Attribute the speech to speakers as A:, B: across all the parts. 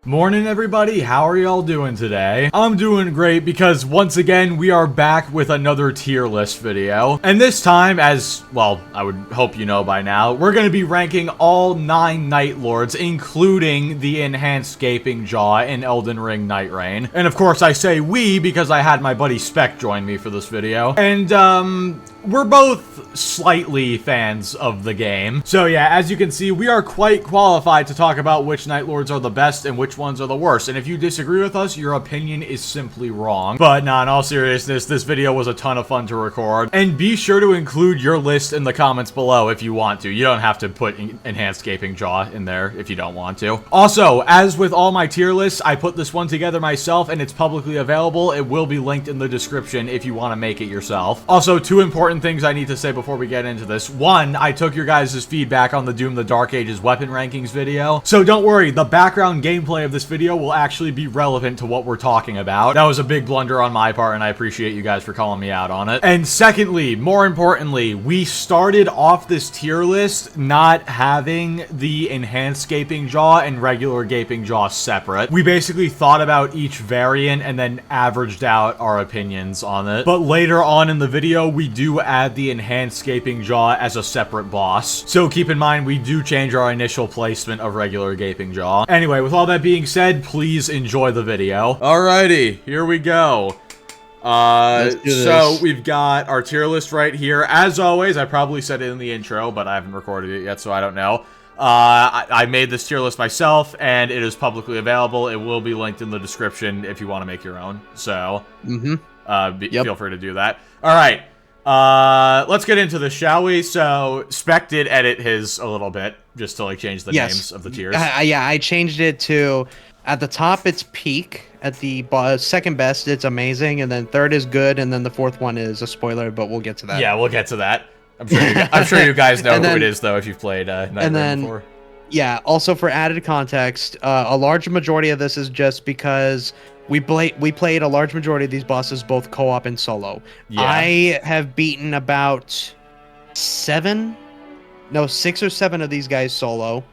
A: Morning everybody, how are y'all doing today? I'm doing great because once again we are back with another tier list video. And this time, as, well, I would hope you know by now, we're going to be ranking all 9 Nightlords, including the enhanced Gaping Jaw in Elden Ring Nightreign. And of course I say we because I had my buddy Spec join me for this video. And, we're both slightly fans of the game. So yeah, as you can see, we are quite qualified to talk about which Nightlords are the best and which ones are the worst. And if you disagree with us, your opinion is simply wrong. But nah, in all seriousness, this video was a ton of fun to record. And be sure to include your list in the comments below if you want to. You don't have to put Enhanced Gaping Jaw in there if you don't want to. Also, as with all my tier lists, I put this one together myself and it's publicly available. It will be linked in the description if you want to make it yourself. Also, 2 important things I need to say before we get into this. 1, I took your guys' feedback on the Doom the Dark Ages weapon rankings video. So don't worry, the background gameplay of this video will actually be relevant to what we're talking about. That was a big blunder on my part and I appreciate you guys for calling me out on it. And secondly, more importantly, we started off this tier list not having the enhanced Gaping Jaw and regular Gaping Jaw separate. We basically thought about each variant and then averaged out our opinions on it. But later on in the video, we do add the enhanced Gaping Jaw as a separate boss. So keep in mind, we do change our initial placement of regular Gaping Jaw. Anyway, with all that being said, please enjoy the video. Alrighty, here we go. So we've got our tier list right here. As always, I probably said it in the intro, but I haven't recorded it yet, so I don't know. I made this tier list myself, and it is publicly available. It will be linked in the description if you want to make your own. So, feel free to do that. All right. Let's get into this, shall we? So, Spec did edit his a little bit, just to, like, change the names of the tiers.
B: Yeah, I changed it to, at the top, it's peak. At the second best, it's amazing. And then third is good. And then the fourth one is a spoiler, but we'll get to that.
A: Yeah, we'll get to that. I'm sure you guys know who it is, though, if you've played Nightreign before.
B: Yeah, also for added context, a large majority of this is just because we played a large majority of these bosses both co-op and solo. Yeah. I have beaten about 6 or 7 of these guys solo.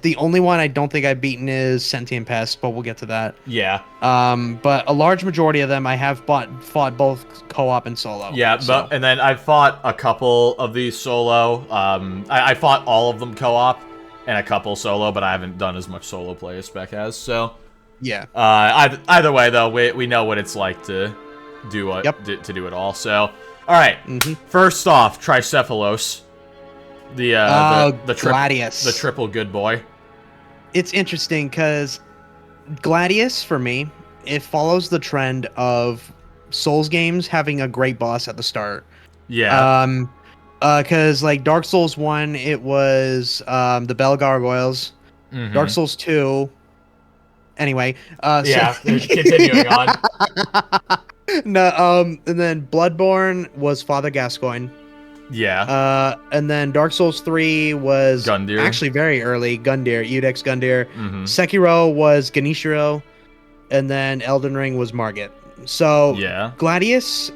B: The only one I don't think I've beaten is Sentient Pest, but we'll get to that.
A: Yeah.
B: But a large majority of them I have fought both co-op and solo.
A: Yeah, so. And then I've fought a couple of these solo. I fought all of them co-op and a couple solo, but I haven't done as much solo play as Spec has, so...
B: Yeah.
A: Either way, though, we know what it's like to do to do it all. So, all right. First off, Tricephalos, the
B: Gladius,
A: the triple good boy.
B: It's interesting because Gladius, for me, it follows the trend of Souls games having a great boss at the start.
A: Yeah.
B: Because like Dark Souls 1, it was the Bell Gargoyles. Dark Souls 2. Anyway,
A: yeah, continuing on.
B: No, and then Bloodborne was Father Gascoigne.
A: Yeah.
B: And then Dark Souls 3 was
A: Gundyr.
B: Actually very early. Iudex Gundyr. Sekiro was Ganishiro, and then Elden Ring was Margit. So
A: yeah, Gladius,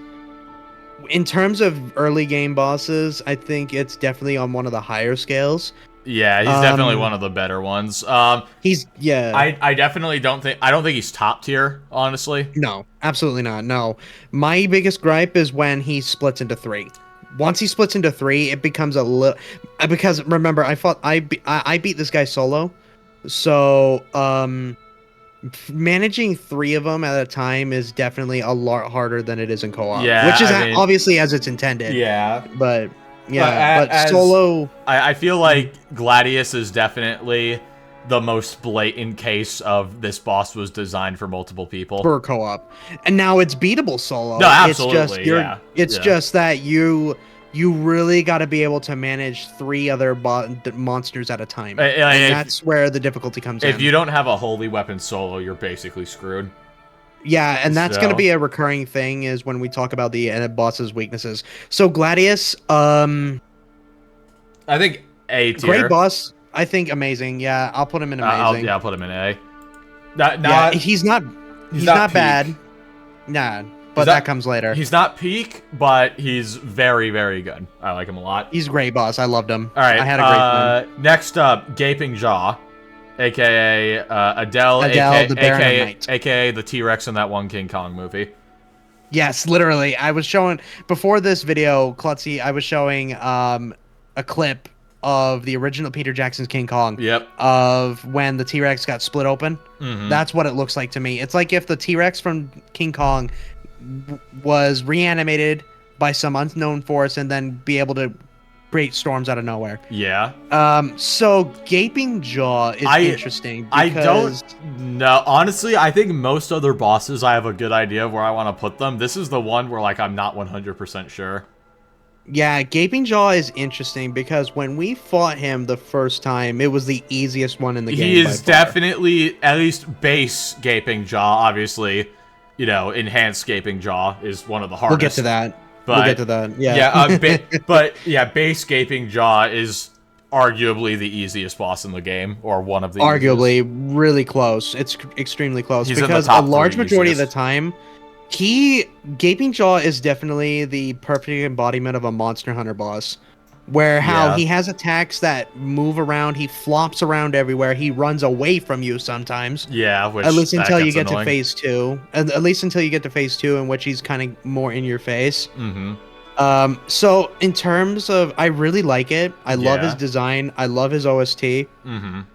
B: in terms of early game bosses, I think it's definitely on one of the higher scales.
A: Yeah, he's definitely one of the better ones. I definitely don't think he's top tier, honestly.
B: No, absolutely not. No. My biggest gripe is when he splits into 3. Once he splits into 3, it becomes a little, because remember, I beat this guy solo. So, managing 3 of them at a time is definitely a lot harder than it is in co-op.
A: Yeah,
B: which is obviously as it's intended.
A: Yeah.
B: But yeah, but solo...
A: I feel like Gladius is definitely the most blatant case of this boss was designed for multiple people.
B: For co-op. And now it's beatable solo.
A: No, absolutely,
B: It's just that you really got to be able to manage 3 other monsters at a time. And that's where the difficulty comes in.
A: If you don't have a holy weapon solo, you're basically screwed.
B: Yeah, and that's going to be a recurring thing is when we talk about the boss's weaknesses. So Gladius, I
A: think A tier.
B: Great boss. I think amazing. Yeah, I'll put him in amazing.
A: I'll put him in A.
B: He's not bad. Nah, but that comes later.
A: He's not peak, but he's very, very good. I like him a lot.
B: He's a great boss. I loved him.
A: All right.
B: I had a great time.
A: Next up, Gaping Jaw. aka Adele,
B: Adele, the Baron of
A: aka
B: Night.
A: aka the T-Rex in that one King Kong movie.
B: Yes, literally. I was showing before this video, Klutzy, I was showing a clip of the original Peter Jackson's King Kong.
A: Yep.
B: Of when the T-Rex got split open. That's what it looks like to me. It's like if the T-Rex from King Kong was reanimated by some unknown force and then be able to create storms out of nowhere.
A: Yeah.
B: So Gaping Jaw is interesting because...
A: I don't know. Honestly, I think most other bosses I have a good idea of where I want to put them. This is the one where like I'm not 100% sure.
B: Yeah, Gaping Jaw is interesting because when we fought him the first time, it was the easiest one in the game.
A: He is definitely, at least base Gaping Jaw, obviously. You know, enhanced Gaping Jaw is one of the hardest.
B: We'll get to that.
A: But,
B: we'll get to that. Yeah.
A: But yeah, base Gaping Jaw is arguably the easiest boss in the game, or one of the
B: arguably easiest. Really close. It's extremely close.
A: He's
B: because a large majority of the time, Gaping Jaw is definitely the perfect embodiment of a Monster Hunter boss. Where he has attacks that move around, he flops around everywhere, he runs away from you sometimes.
A: Yeah, which
B: at least until you get
A: annoying.
B: to phase 2. At least until you get to phase 2, in which he's kind of more in your face. So in terms of, I really like it. I love his design. I love his OST.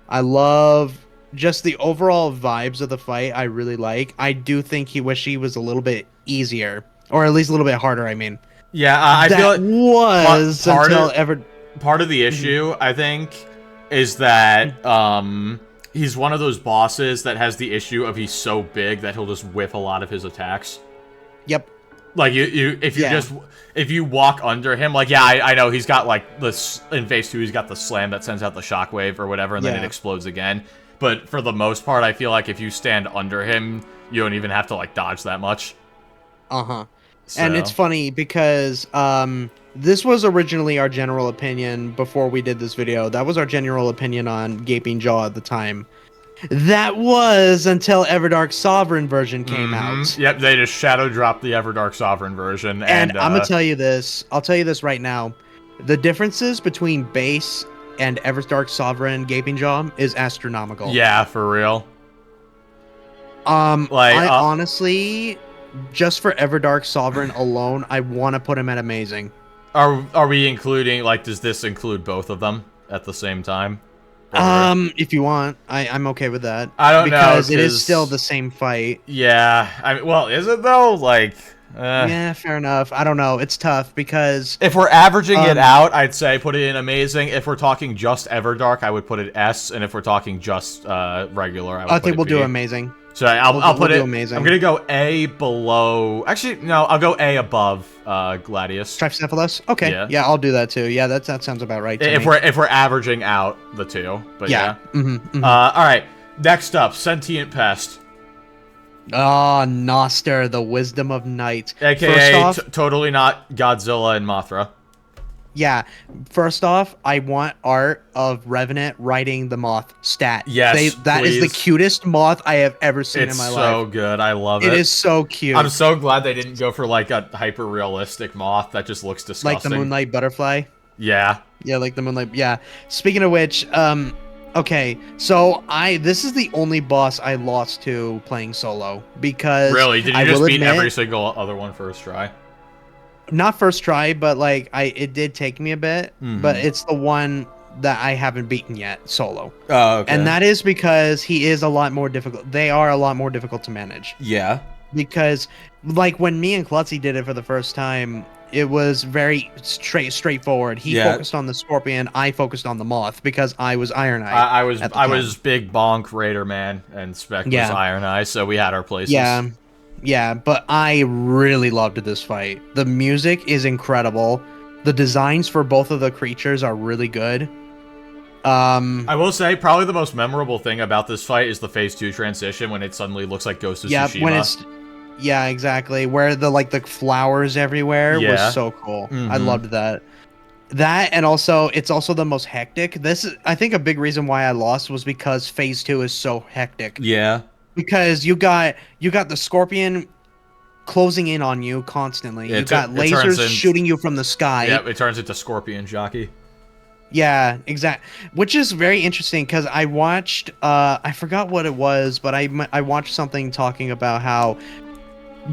B: I love just the overall vibes of the fight. I really like. I do think he was a little bit easier, or at least a little bit harder. I mean.
A: Yeah, I feel like part of the issue, I think, is that he's one of those bosses that has the issue of he's so big that he'll just whiff a lot of his attacks.
B: Yep.
A: Like if you walk under him, like I know he's got like this in phase 2, he's got the slam that sends out the shockwave or whatever, and then it explodes again. But for the most part, I feel like if you stand under him, you don't even have to like dodge that much. So.
B: And it's funny because this was originally our general opinion before we did this video. That was our general opinion on Gaping Jaw at the time. That was until Everdark Sovereign version came out.
A: Yep, they just shadow dropped the Everdark Sovereign version.
B: And I'm going to tell you this. I'll tell you this right now. The differences between base and Everdark Sovereign Gaping Jaw is astronomical.
A: Yeah, for real.
B: I honestly... just for Everdark Sovereign alone, I want to put him at amazing.
A: Are we including, like, does this include both of them at the same time? Or...
B: if you want, I'm okay with that.
A: I don't know,
B: because it is still the same fight.
A: Yeah, I mean, well, is it though? Like,
B: yeah, fair enough. I don't know. It's tough because
A: if we're averaging it out, I'd say put it in amazing. If we're talking just Everdark, I would put it S, and if we're talking just regular, I think
B: we'll do amazing.
A: So I'll put it.
B: Amazing.
A: I'm gonna go A below. Actually, no, I'll go A above Gladius.
B: Tricephalus. Okay. Yeah, I'll do that too. Yeah, that sounds about right. To me.
A: If we're averaging out the two, but yeah.
B: All
A: right. Next up, Sentient Pest.
B: Oh, Noster, the Wisdom of Night.
A: AKA totally not Godzilla and Mothra.
B: Yeah. First off, I want art of Revenant riding the moth stat.
A: Yes,
B: that is the cutest moth I have ever seen in my life.
A: It's so good. I love it.
B: It is so cute.
A: I'm so glad they didn't go for like a hyper-realistic moth that just looks disgusting.
B: Like the Moonlight Butterfly?
A: Yeah.
B: Yeah, like the Moonlight. Yeah. Speaking of which, okay, so this is the only boss I lost to playing solo because
A: really, did you just beat every single other one first try?
B: Not first try, but like it did take me a bit, but it's the one that I haven't beaten yet solo.
A: Oh, okay.
B: And that is because he is a lot more difficult. They are a lot more difficult to manage.
A: Yeah.
B: Because like when me and Klutzy did it for the first time, it was very straightforward. He focused on the Scorpion, I focused on the Moth because I was Iron Eye.
A: I was Big Bonk Raider Man and Spec was Iron Eye, so we had our places.
B: Yeah, but I really loved this fight. The music is incredible. The designs for both of the creatures are really good.
A: I will say, probably the most memorable thing about this fight is the Phase 2 transition when it suddenly looks like Ghost of Tsushima.
B: Yeah, exactly. Where the flowers everywhere was so cool. I loved that. That, and also, it's also the most hectic. I think a big reason why I lost was because Phase 2 is so hectic.
A: Yeah.
B: Because you got the Scorpion closing in on you constantly. You got lasers shooting you from the sky.
A: Yep, it turns into Scorpion Jockey.
B: Yeah, exactly. Which is very interesting because I watched, I forgot what it was, but I watched something talking about how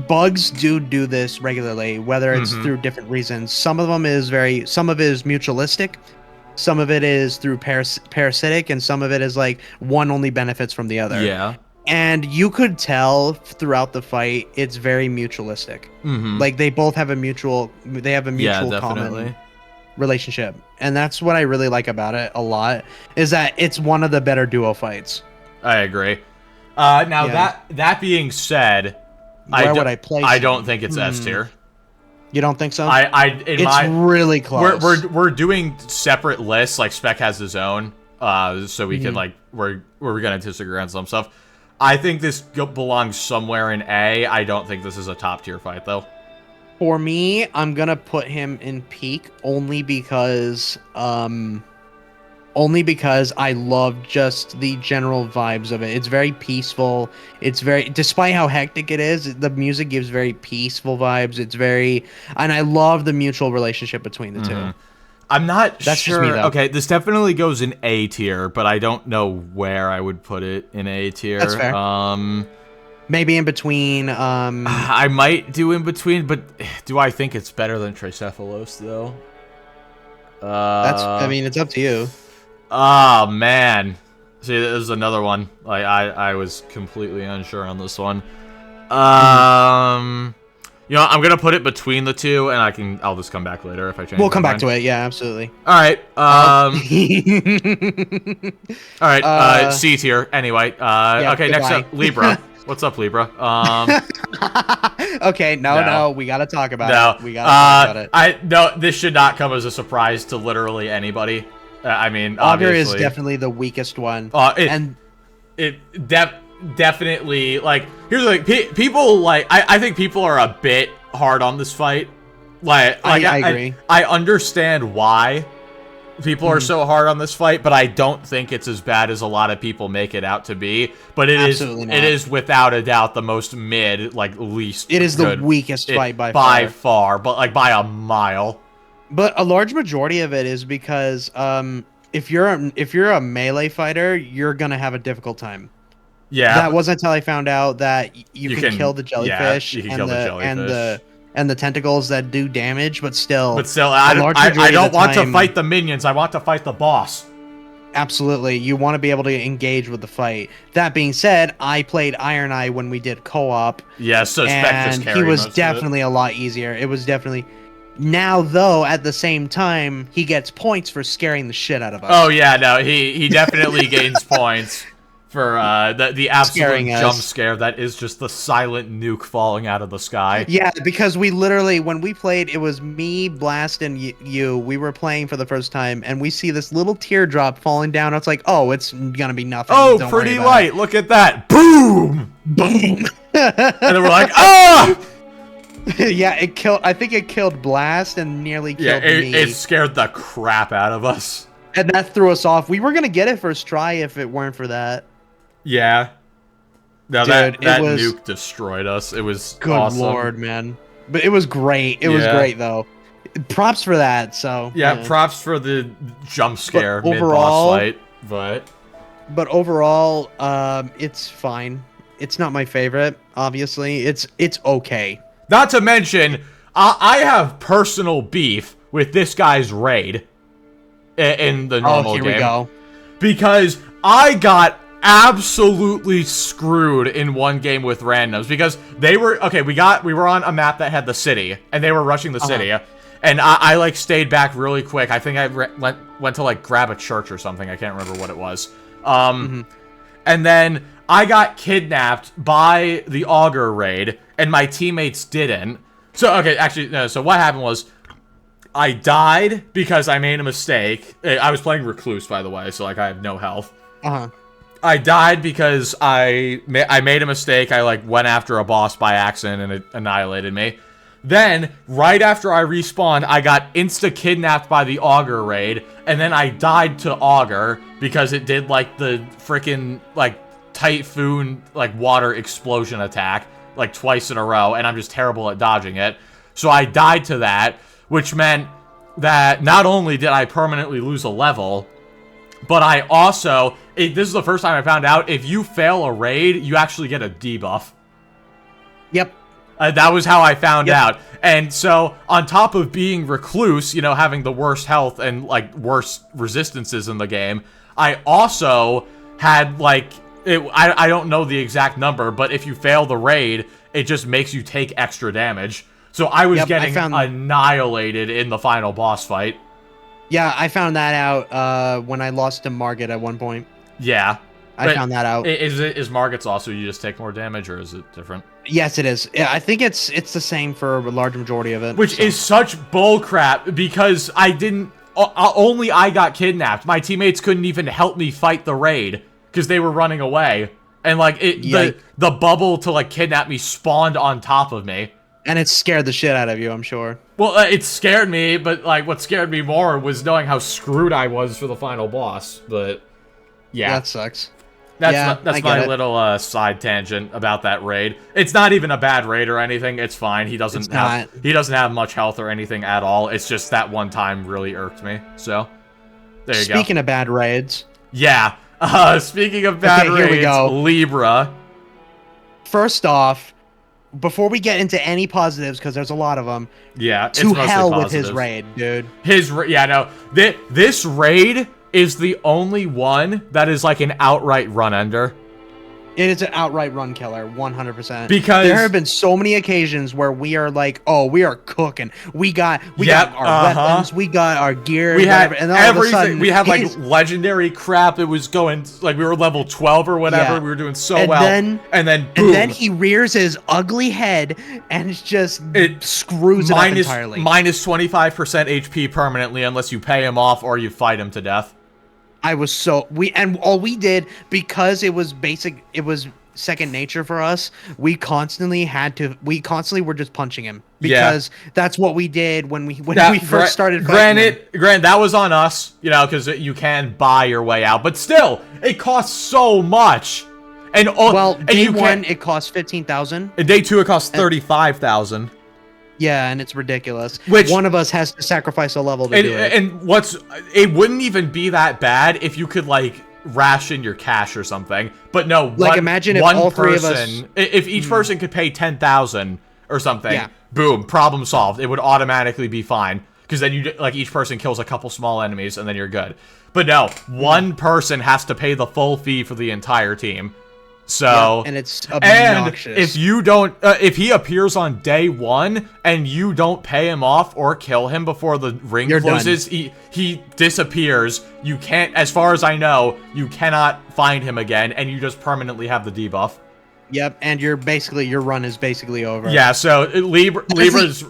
B: bugs do this regularly, whether it's
A: Mm-hmm.
B: through different reasons. Some of it is mutualistic, some of it is through parasitic, and some of it is like one only benefits from the other.
A: Yeah.
B: And you could tell throughout the fight, it's very mutualistic.
A: Mm-hmm.
B: Like they have a
A: Yeah,
B: mutual common
A: definitely.
B: relationship, and that's what I really like about it a lot. Is that it's one of the better duo fights.
A: I agree. Now
B: Yeah.
A: that being said,
B: Where would I place
A: I don't
B: him?
A: think it's S tier.
B: You don't think so?
A: In
B: It's
A: my
B: really close.
A: we're doing separate lists. Like Spec has his own, so we can like we're gonna disagree on some stuff. I think this belongs somewhere in A. I don't think this is a top tier fight though.
B: For me, I'm gonna put him in peak only because I love just the general vibes of it. It's very peaceful. Despite how hectic it is, the music gives very peaceful vibes. And I love the mutual relationship between the two.
A: I'm not
B: That's
A: sure.
B: just me, though.
A: Okay, this definitely goes in A tier, but I don't know where I would put it in A tier.
B: That's fair. Maybe in between.
A: I might do in between, but do I think it's better than Tricephalos though?
B: I mean, it's up to you.
A: Oh man. See, this is another one. Like I was completely unsure on this one. You know, I'm gonna put it between the two, and I'll just come back later if I change.
B: We'll come back to it. Yeah, absolutely.
A: All right. All right. C tier. Anyway.
B: Yeah,
A: Okay.
B: goodbye.
A: Next up, Libra. What's up, Libra?
B: Okay, no, we gotta talk about
A: No.
B: it. We gotta talk about it.
A: This should not come as a surprise to literally anybody. I mean,
B: Augur is
A: obviously.
B: definitely the weakest one.
A: Definitely, like, here's the thing, people, like, I think people are a bit hard on this fight. I
B: agree.
A: I understand why people are so hard on this fight, but I don't think it's as bad as a lot of people make it out to be. But it is without a doubt the most mid, like, least
B: It is
A: good.
B: the weakest fight by
A: far, but like by a mile.
B: But a large majority of it is because if you're a melee fighter, you're gonna have a difficult time.
A: Yeah,
B: that wasn't until I found out that you can kill the jellyfish, and the tentacles that do damage, but still,
A: I don't want to fight the minions. I want to fight the boss.
B: Absolutely, you want to be able to engage with the fight. That being said, I played Iron Eye when we did co-op.
A: Yeah, so
B: and he was definitely a lot easier. It was definitely. Now, though, at the same time, he gets points for scaring the shit out of us.
A: Oh yeah, no, he definitely gains points for the absolute jump scare that is just the silent nuke falling out of the sky.
B: Yeah, because we literally, when we played, it was me, Blast, and you. We were playing for the first time, and we see this little teardrop falling down. It's like, oh, it's gonna be nothing.
A: Oh, pretty light. Look at that. Boom!
B: Boom!
A: And then we're like, ah!
B: Yeah, I think it killed Blast and nearly killed me.
A: It scared the crap out of us.
B: And that threw us off. We were gonna get it first try if it weren't for that.
A: Yeah. No,
B: dude,
A: that nuke destroyed us. It was awesome.
B: Good lord, man. But it was great. It was great though. Props for that. So
A: yeah, props for the jump scare mid-boss fight. But
B: overall, it's fine. It's not my favorite. Obviously, it's okay.
A: Not to mention, I have personal beef with this guy's raid in the normal game.
B: Here we go.
A: Because I got absolutely screwed in one game with randoms. Because they were... Okay, we were on a map that had the city. And they were rushing the city. And I like, stayed back really quick. I think I went to, like, grab a church or something. I can't remember what it was. And then I got kidnapped by the Augur raid, and my teammates didn't. So, okay, actually, no, so what happened was, I died because I made a mistake. I was playing Recluse, by the way, so, like, I have no health. I died because I made a mistake. I, like, went after a boss by accident, and it annihilated me. Then, right after I respawned, I got insta-kidnapped by the Augur raid, and then I died to Augur because it did, like, the freaking, like, typhoon, like, water explosion attack, like, twice in a row, and I'm just terrible at dodging it. So I died to that, which meant that not only did I permanently lose a level, but I also, this is the first time I found out, if you fail a raid, you actually get a debuff.
B: Yep.
A: That was how I found out. And so, on top of being recluse, you know, having the worst health and, like, worst resistances in the game, I also had, like, I don't know the exact number, but if you fail the raid, it just makes you take extra damage. So I was getting annihilated in the final boss fight.
B: Yeah, I found that out when I lost to Margit at one point.
A: Yeah.
B: I found that out.
A: Is Margit's also you just take more damage, or is it different?
B: Yes, it is. Yeah, I think it's the same for a large majority of it.
A: Which is such bullcrap, because I didn't... only I got kidnapped. My teammates couldn't even help me fight the raid, because they were running away. And, like, the bubble to, like, kidnap me spawned on top of me.
B: And it scared the shit out of you, I'm sure.
A: Well, it scared me, but, like, what scared me more was knowing how screwed I was for the final boss. But, yeah.
B: That sucks.
A: That's my little side tangent about that raid. It's not even a bad raid or anything. It's fine. He doesn't have much health or anything at all. It's just that one time really irked me. So, there you go.
B: Speaking of bad raids.
A: Yeah. Speaking of bad raids, here we go. Libra.
B: First off, before we get into any positives, because there's a lot of them.
A: Yeah,
B: to hell with his raid, dude.
A: This raid is the only one that is like an outright run-ender.
B: It is an outright run killer, 100%.
A: Because
B: there have been so many occasions where we are like, oh, we are cooking. We got our weapons, we got our gear,
A: we had
B: and all
A: everything.
B: Of a sudden,
A: we had like legendary crap. It was going like we were level 12 or whatever. Yeah. We were doing so well. and then boom.
B: And then he rears his ugly head and it screws it up entirely.
A: Minus 25% HP permanently unless you pay him off or you fight him to death.
B: All we did, because it was second nature for us, we constantly were just punching him, because that's what we did when we first started fighting him.
A: Granted, that was on us, you know, because you can buy your way out, but still, it costs so much. And
B: day one it costs 15,000.
A: And day two it costs 35,000.
B: Yeah, and it's ridiculous.
A: Which
B: one of us has to sacrifice a level to do it.
A: And it wouldn't even be that bad if you could like ration your cash or something. But no,
B: like imagine if all three of us,
A: if each person could pay 10,000 or something, boom, problem solved. It would automatically be fine, because then you like each person kills a couple small enemies and then you're good. But no, one person has to pay the full fee for the entire team. So
B: and it's obnoxious.
A: And if you don't, if he appears on day one and you don't pay him off or kill him before the ring closes, he disappears. You can't, as far as I know, you cannot find him again, and you just permanently have the debuff.
B: Yep, and your run is basically over.
A: Yeah, so Libra's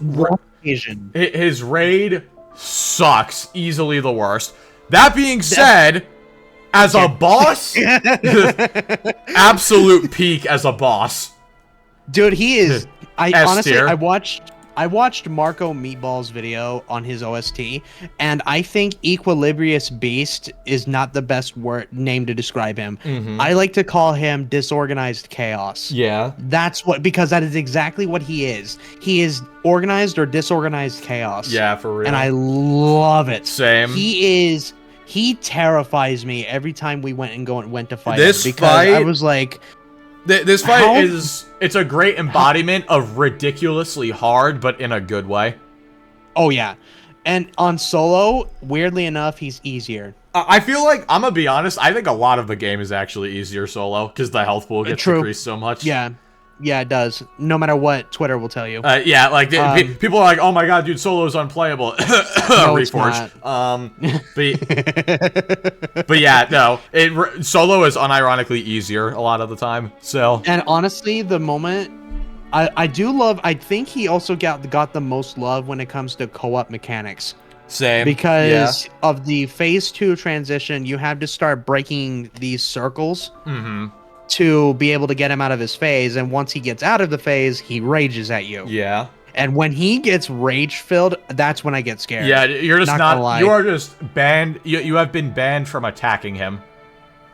A: his raid sucks, easily the worst. That being said, as a boss, absolute peak as a boss.
B: Dude, he is. Honestly, I watched Marco Meatball's video on his OST, and I think Equilibrious Beast is not the best name to describe him. I like to call him Disorganized Chaos.
A: Yeah.
B: Because that is exactly what he is. He is organized or disorganized chaos.
A: Yeah, for real.
B: And I love it.
A: Same.
B: He terrifies me every time we went to fight
A: him, because
B: I was like,
A: this fight it's a great embodiment of ridiculously hard, but in a good way.
B: Oh yeah. And on solo, weirdly enough, he's easier.
A: I feel like, I'm gonna be honest, I think a lot of the game is actually easier solo, because the health pool gets decreased so much.
B: Yeah, it does. No matter what Twitter will tell you.
A: Yeah, like people are like, "Oh my god, dude, solo is unplayable."
B: No,
A: Reforged. But yeah, no, solo is unironically easier a lot of the time. So,
B: and honestly, the moment I think he also got the most love when it comes to co-op mechanics.
A: Same.
B: Because of the phase 2 transition, you have to start breaking these circles. To be able to get him out of his phase, and once he gets out of the phase, he rages at you.
A: Yeah.
B: And when he gets rage filled, that's when I get scared.
A: Yeah, you're just not you are just banned. You have been banned from attacking him.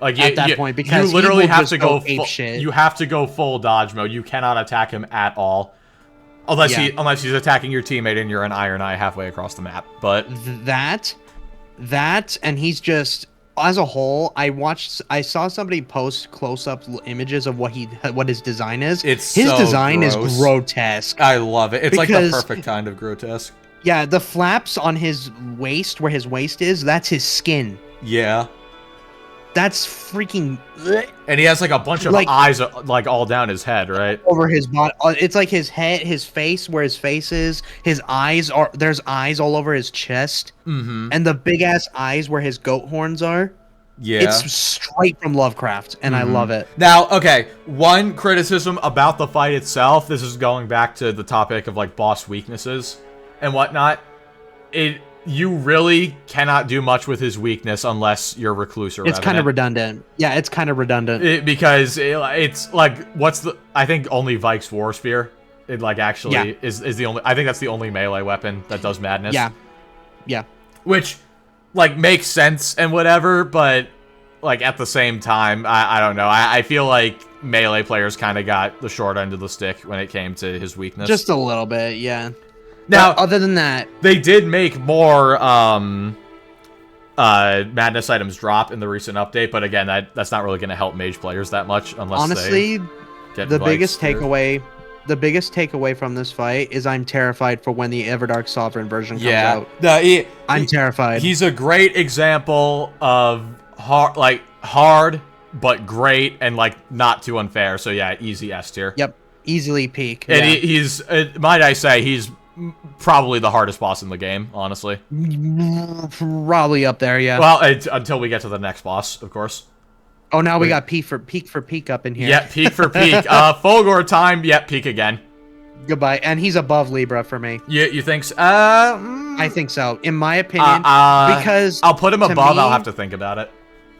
A: Like
B: at that point, because
A: you literally have to go
B: ape shit.
A: You have to go full dodge mode. You cannot attack him at all. Unless he's attacking your teammate and you're an Iron Eye halfway across the map. But
B: that, and he's just, as a whole, I saw somebody post close-up images of what his design is. His design is grotesque.
A: I love it. It's like the perfect kind of grotesque.
B: Yeah, the flaps on his waist, where his waist is, that's his skin.
A: Yeah.
B: That's freaking...
A: And he has like a bunch of eyes like all down his head, right?
B: Over his body. It's like his head, his face, where his face is. His eyes are... There's eyes all over his chest. Mm-hmm. And the big-ass eyes where his goat horns are. Yeah. It's straight from Lovecraft, and I love it.
A: Now, okay, one criticism about the fight itself, this is going back to the topic of like boss weaknesses and whatnot. You really cannot do much with his weakness unless you're Recluse or
B: It's kind of redundant. Yeah, it's kind of redundant.
A: Because it's like, I think only Vike's War Spear, it like actually is the only, I think that's the only melee weapon that does madness.
B: Yeah. Yeah.
A: Which, like, makes sense and whatever, but, like, at the same time, I don't know. I feel like melee players kind of got the short end of the stick when it came to his weakness.
B: Just a little bit, yeah.
A: Now,
B: but other than that,
A: they did make more madness items drop in the recent update, but again, that's not really going to help mage players that much unless
B: honestly,
A: they get
B: the biggest takeaway from this fight is I'm terrified for when the Everdark Sovereign version comes out. I'm terrified.
A: He's a great example of hard but great and like not too unfair. So yeah, easy S tier.
B: Yep, easily peak.
A: And he's might I say he's probably the hardest boss in the game, honestly.
B: Probably up there, yeah.
A: Well, until we get to the next boss, of course.
B: Oh, now we got peak for peak up in here.
A: Yeah, peak for peak. Fulgore time. Yep, peak again.
B: Goodbye. And he's above Libra for me.
A: You think so?
B: I think so. In my opinion, because
A: I'll put him above. I'll have to think about it.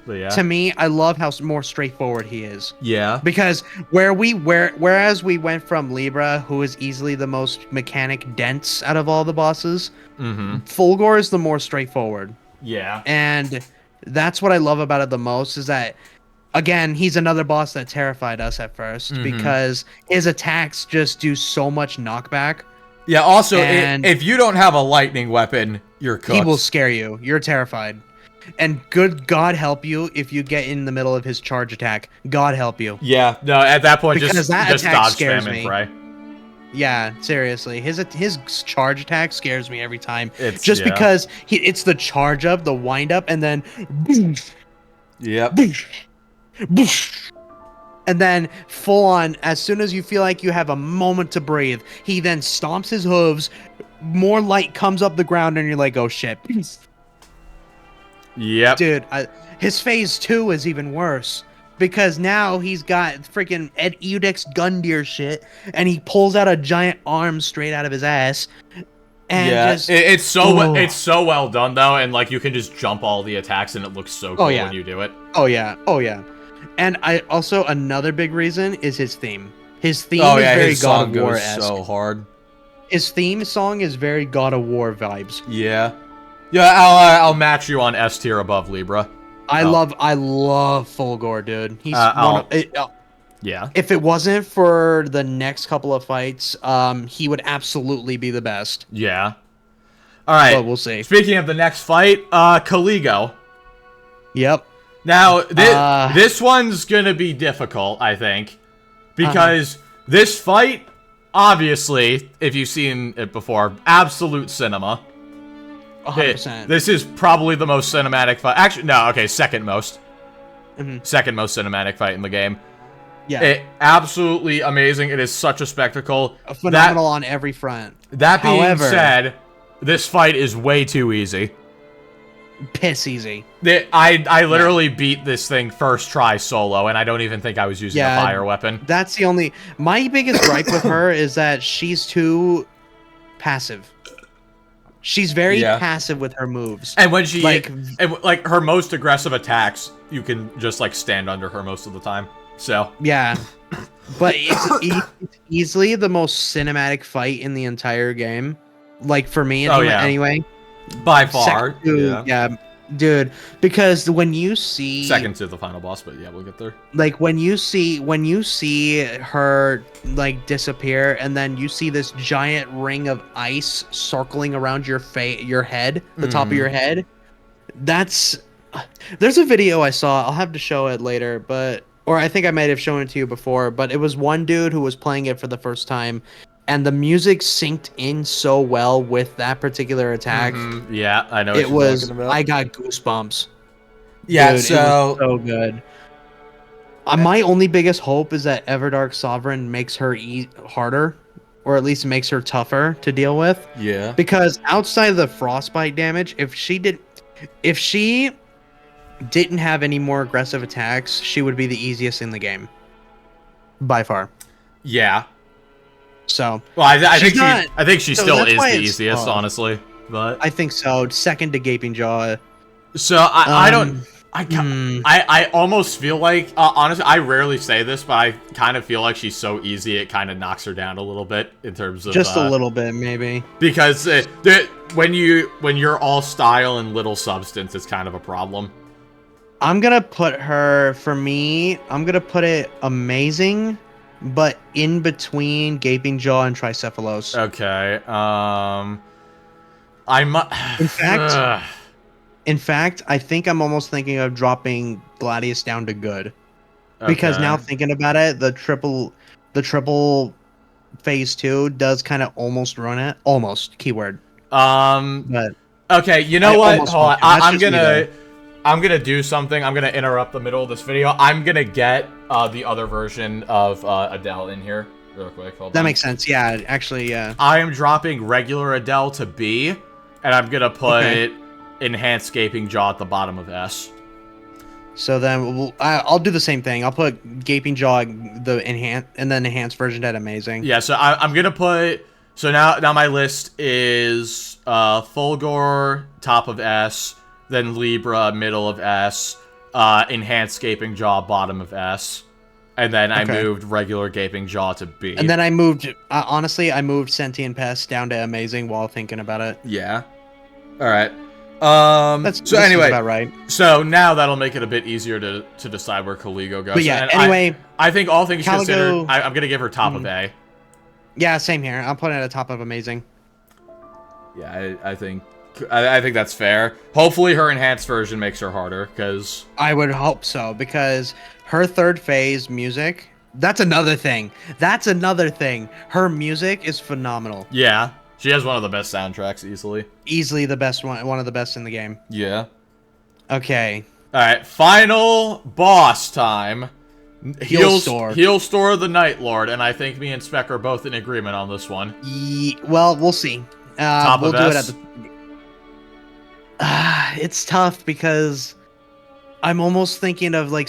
A: But yeah.
B: To me, I love how more straightforward he is.
A: Yeah.
B: Because whereas we went from Libra, who is easily the most mechanic dense out of all the bosses, Fulgore is the more straightforward.
A: Yeah.
B: And that's what I love about it the most is that, again, he's another boss that terrified us at first because his attacks just do so much knockback.
A: Yeah, also, if you don't have a lightning weapon, you're cooked.
B: He will scare you. You're terrified. And good God help you if you get in the middle of his charge attack. God help you.
A: Yeah, no, at that point,
B: because
A: just
B: attack
A: dodge,
B: scares
A: spam,
B: me.
A: and pray.
B: Yeah, seriously. His charge attack scares me every time.
A: Because
B: it's the charge up, the wind up, and then...
A: Yep.
B: And then full on, as soon as you feel like you have a moment to breathe, he then stomps his hooves, more light comes up the ground, and you're like, oh shit.
A: Yep.
B: Dude, his phase 2 is even worse. Because now he's got freaking Ed Udix Gundyr shit, and he pulls out a giant arm straight out of his ass. And
A: it's so well done though, and like you can just jump all the attacks, and it looks so cool when you do it.
B: Oh yeah. And another big reason is his theme. His theme is very God of War-esque.
A: So hard.
B: His theme song is very God of War vibes.
A: Yeah. I'll match you on S tier above Libra.
B: I love Fulgore, dude. He's
A: yeah.
B: If it wasn't for the next couple of fights, he would absolutely be the best.
A: Yeah. All right.
B: But we'll see.
A: Speaking of the next fight, Caligo.
B: Yep.
A: Now, this one's gonna be difficult, I think, because this fight, obviously, if you've seen it before, absolute cinema.
B: 100%.
A: This is probably the most cinematic fight. Actually, no, okay, second most. Second most cinematic fight in the game.
B: Yeah.
A: Absolutely amazing. It is such a spectacle.
B: Phenomenal on every front.
A: That being said, this fight is way too easy.
B: Piss easy.
A: I literally beat this thing first try solo, and I don't even think I was using a fire weapon.
B: That's the only... My biggest gripe with her is that she's too passive. She's very passive with her moves.
A: And when she... like her most aggressive attacks, you can just, like, stand under her most of the time. So...
B: Yeah. But it's easily the most cinematic fight in the entire game. Like, for me, anyway.
A: By far.
B: dude, because when you see
A: Second to the final boss, but yeah, we'll get there.
B: like when you see her like disappear, and then you see this giant ring of ice circling around your head, the top of your head. There's a video I saw. I'll have to show it later, or I think I might have shown it to you before, but it was one dude who was playing it for the first time, and the music synced in so well with that particular attack.
A: Yeah, I know.
B: It was. I got goosebumps.
A: Yeah,
B: Dude,
A: so
B: it was so good. My only biggest hope is that Everdark Sovereign makes her harder, or at least makes her tougher to deal with.
A: Yeah.
B: Because outside of the frostbite damage, if she didn't have any more aggressive attacks, she would be the easiest in the game, by far.
A: Yeah.
B: So.
A: Well, I think she still is the easiest,
B: tough.
A: honestly. But
B: I think so. Second to Gaping Jaw.
A: So I almost feel like, honestly, I rarely say this, but I kind of feel like she's so easy, it kind of knocks her down a little bit in terms of...
B: Just a little bit, maybe.
A: Because when you're all style and little substance, it's kind of a problem.
B: I'm going to put her, for me, I'm going to put it amazing, but in between Gaping Jaw and Tricephalos.
A: Okay,
B: In fact, I think I'm almost thinking of dropping Gladius down to good. Because now thinking about it, the triple phase 2 does kind of almost ruin it. Almost, keyword.
A: But okay, you know what? Hold on. I'm gonna do something. I'm gonna interrupt the middle of this video. I'm gonna get the other version of Adele in here real quick. Hold on.
B: That makes sense. Yeah, actually, yeah.
A: I am dropping regular Adele to B, and I'm gonna put Enhanced Gaping Jaw at the bottom of S.
B: So then I'll do the same thing. I'll put Gaping Jaw, the enhanced version at amazing.
A: Yeah, so I'm gonna put. So now my list is Fulgore top of S, then Libra middle of S, Enhanced Gaping Jaw bottom of S, and then I moved regular Gaping Jaw to B.
B: And then I moved. Honestly, I moved Sentient Pest down to amazing while thinking about it.
A: Yeah. All right.
B: That's
A: anyway,
B: about right.
A: So now that'll make it a bit easier to decide where Caligo goes.
B: But yeah,
A: and
B: anyway,
A: I think all things
B: Caligo,
A: considered, I'm gonna give her top of A.
B: Yeah, same here. I'm putting it at top of amazing.
A: Yeah, I think that's fair. Hopefully her enhanced version makes her harder, because
B: I would hope so, because her third phase music, that's another thing. Her music is phenomenal.
A: Yeah. She has one of the best soundtracks, easily.
B: Easily the best one of the best in the game.
A: Yeah.
B: Okay.
A: Alright, final boss time. Heolstor the Nightlord, and I think me and Spec are both in agreement on this one.
B: Well, we'll see.
A: We'll
B: do it at the... it's tough, because I'm almost thinking of, like,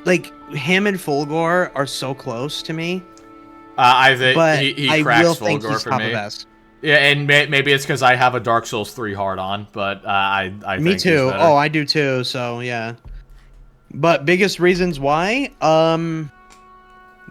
B: like, him and Fulgore are so close to me.
A: I think he cracks Fulgore for me. Yeah, and maybe it's because I have a Dark Souls 3 hard on, but I
B: me
A: think
B: too. Oh, I do too. So yeah. But biggest reasons why?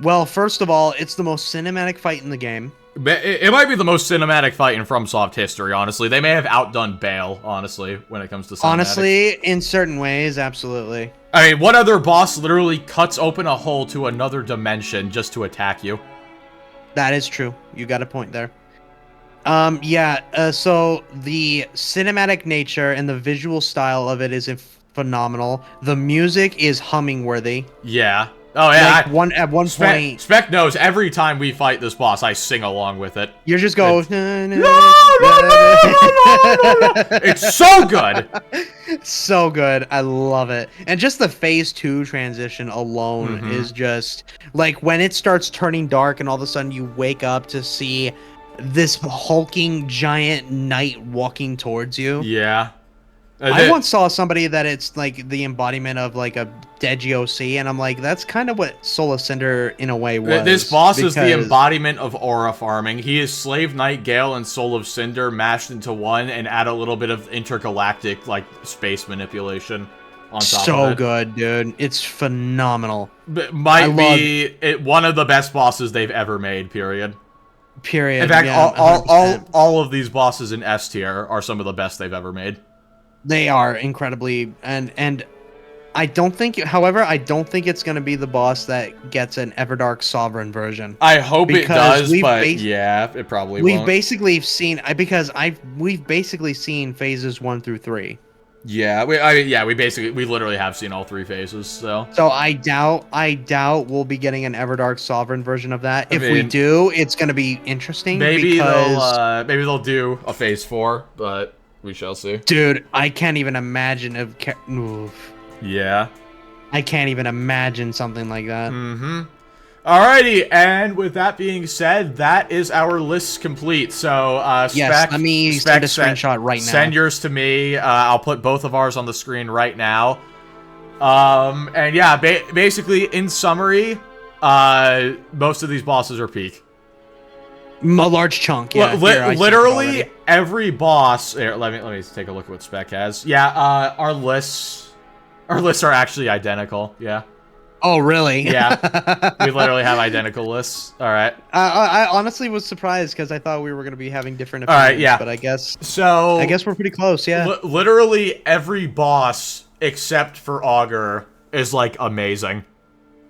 B: Well, first of all, it's the most cinematic fight in the game.
A: It might be the most cinematic fight in FromSoft history. Honestly, they may have outdone Bale. Honestly, when it comes to cinematics.
B: Honestly, in certain ways, absolutely.
A: I mean, what other boss literally cuts open a hole to another dimension just to attack you?
B: That is true. You got a point there. Yeah, so the cinematic nature and the visual style of it is phenomenal. The music is humming-worthy.
A: Yeah. Oh, yeah.
B: Like at one point...
A: Spec knows every time we fight this boss, I sing along with it.
B: You're just going...
A: It's so good!
B: So good. I love it. And just the phase 2 transition alone is just... Like, when it starts turning dark and all of a sudden you wake up to see this hulking giant knight walking towards you.
A: Yeah.
B: I once saw somebody that it's like the embodiment of like a dead GOC, and I'm like, that's kind of what Soul of Cinder in a way was.
A: This boss is the embodiment of aura farming. He is Slave Knight Gale and Soul of Cinder mashed into one, and add a little bit of intergalactic like space manipulation on top of it.
B: So good, dude. It's phenomenal.
A: Might be one of the best bosses they've ever made, period.
B: Period.
A: In fact,
B: yeah,
A: all of these bosses in S tier are some of the best they've ever made.
B: They are incredibly and I don't think, however, I don't think it's going to be the boss that gets an Everdark Sovereign version.
A: I hope it does, but
B: we've
A: yeah, it probably
B: we've
A: won't.
B: basically seen we've basically seen phases 1 through 3.
A: Yeah, we literally have seen all 3 phases. So
B: I doubt we'll be getting an Everdark Sovereign version of that.
A: I
B: If we
A: mean,
B: do, it's going to be interesting
A: maybe
B: because
A: maybe they'll do a phase 4, but we shall see.
B: dude, I can't even imagine oof.
A: Yeah.
B: I can't even imagine something like that.
A: Mm-hmm. Alrighty, and with that being said, that is our list complete. So,
B: Yes, let me send a screenshot right now.
A: Send yours to me. I'll put both of ours on the screen right now. And yeah, basically, in summary, most of these bosses are peak.
B: A large chunk, yeah.
A: Literally every boss. Here, let me take a look at what Spec has. Yeah, our lists are actually identical. Yeah.
B: Oh, really?
A: Yeah. We literally have identical lists. All right.
B: I honestly was surprised because I thought we were going to be having different opinions.
A: All right, yeah.
B: But I guess we're pretty close, yeah.
A: Literally every boss except for Augur is like amazing.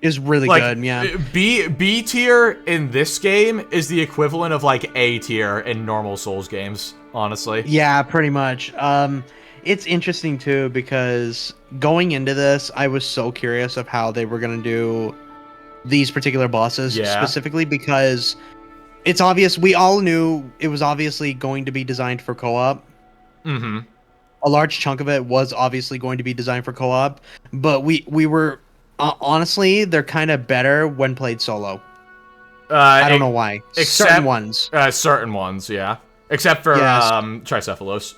B: Is really good, yeah.
A: B tier in this game is the equivalent of like A tier in normal Souls games, honestly.
B: Yeah, pretty much. It's interesting too because going into this, I was so curious of how they were going to do these particular bosses specifically because it's obvious, we all knew it was obviously going to be designed for co-op.
A: Mm-hmm.
B: A large chunk of it was obviously going to be designed for co-op, but we were honestly, they're kind of better when played solo. I don't know why. Certain ones,
A: yeah. Except for Tricephalos.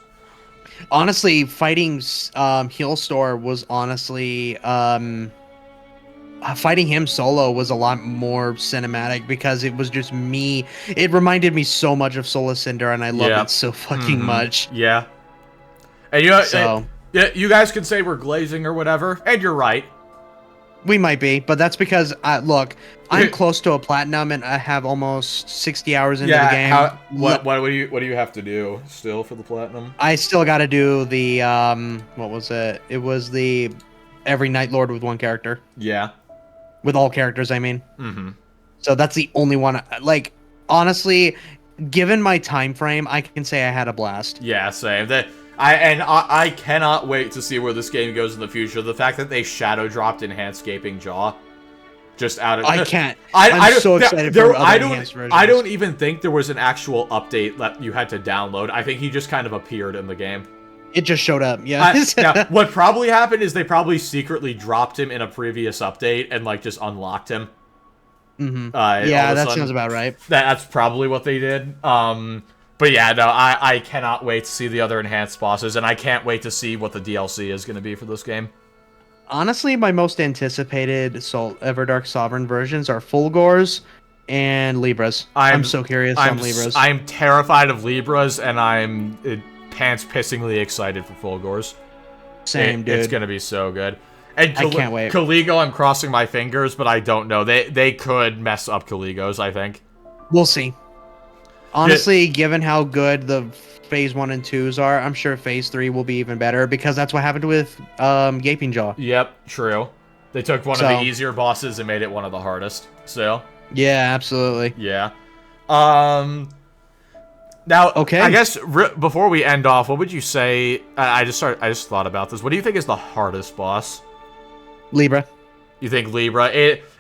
B: Honestly, fighting Heolstor was honestly fighting him solo was a lot more cinematic because it was just me. It reminded me so much of Soul Cinder, and I love it so fucking much.
A: Yeah. And you guys can say we're glazing or whatever, and you're right.
B: We might be, but that's because look, I'm close to a platinum and I have almost 60 hours into the game.
A: What do you have to do still for the platinum?
B: I still got to do the what was it? It was the every Nightlord with one character.
A: Yeah. With
B: all characters, I mean.
A: Mm-hmm.
B: So that's the only one. Like, honestly, given my time frame, I can say I had a blast.
A: Yeah, same. I cannot wait to see where this game goes in the future. The fact that they shadow dropped Enhanced Gaping Jaw, just out of
B: I can't. I'm so excited for other enhanced versions.
A: I don't even think there was an actual update that you had to download. I think he just kind of appeared in the game.
B: It just showed up. Yeah.
A: Now, what probably happened is they probably secretly dropped him in a previous update and like just unlocked him.
B: Mm-hmm. Yeah, that sounds about right.
A: That's probably what they did. But yeah, no, I cannot wait to see the other enhanced bosses, and I can't wait to see what the DLC is going to be for this game.
B: Honestly, my most anticipated Everdark Sovereign versions are Fulgores and Libras. I'm so curious on Libras.
A: I'm terrified of Libras, and I'm pants-pissingly excited for Fulgores.
B: Same, dude.
A: It's going to be so good. And
B: I can't wait.
A: Caligo, I'm crossing my fingers, but I don't know. They could mess up Caligos, I think.
B: We'll see. Honestly, given how good the Phase 1 and 2s are, I'm sure Phase 3 will be even better, because that's what happened with Gaping Jaw.
A: Yep, true. They took one of the easier bosses and made it one of the hardest, so.
B: Yeah, absolutely.
A: Yeah. Now, okay. I guess before we end off, what would you say? I just thought about this. What do you think is the hardest boss?
B: Libra.
A: You think Libra?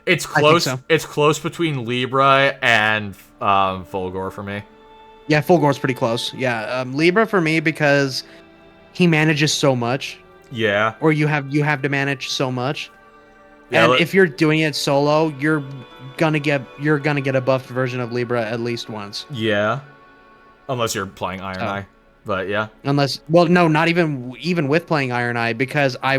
A: It's close. So. It's close between Libra and Fulgore for me.
B: Yeah, Fulgore's pretty close. Yeah, Libra for me because he manages so much.
A: Yeah.
B: Or you have to manage so much. Yeah, and if you're doing it solo, you're gonna get a buffed version of Libra at least once.
A: Yeah. Unless you're playing Iron Eye. But yeah.
B: Not even with playing Iron Eye, because I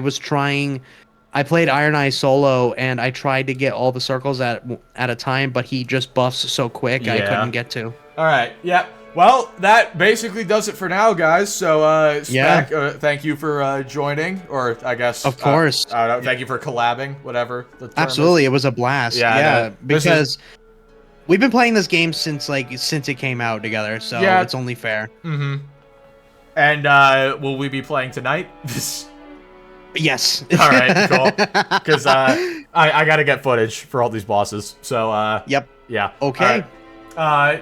B: played Iron Eye solo and I tried to get all the circles at a time, but he just buffs so quick I couldn't get to.
A: All right. Yeah. Well, that basically does it for now, guys. So, Spec, thank you for joining, or I guess,
B: of course,
A: thank you for collabing, whatever the term
B: Absolutely,
A: is.
B: It was a blast. Yeah, because we've been playing this game since it came out together, so it's only fair.
A: Mm-hmm. And will we be playing tonight?
B: Yes.
A: All right, cool. Because I gotta get footage for all these bosses. So
B: Yep.
A: Yeah.
B: Okay.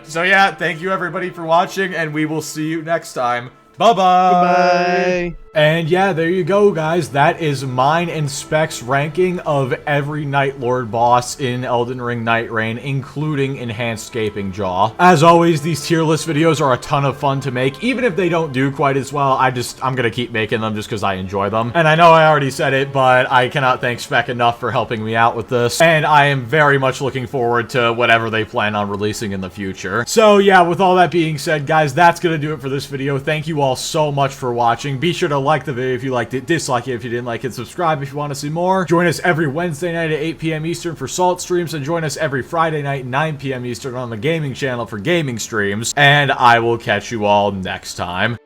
A: So yeah, thank you everybody for watching, and we will see you next time. Bye-bye.
B: Goodbye.
A: And yeah, there you go, guys. That is mine and Spec's ranking of every Nightlord boss in Elden Ring Nightreign, including Enhanced Scaping Jaw. As always, these tier list videos are a ton of fun to make. Even if they don't do quite as well, I'm gonna keep making them just because I enjoy them. And I know I already said it, but I cannot thank Spec enough for helping me out with this. And I am very much looking forward to whatever they plan on releasing in the future. So yeah, with all that being said, guys, that's gonna do it for this video. Thank you all so much for watching. Be sure to like the video if you liked it, dislike it if you didn't like it, subscribe if you want to see more. Join us every Wednesday night at 8 p.m. Eastern for Salt streams, and join us every Friday night 9 p.m. Eastern on the gaming channel for gaming streams. And I will catch you all next time.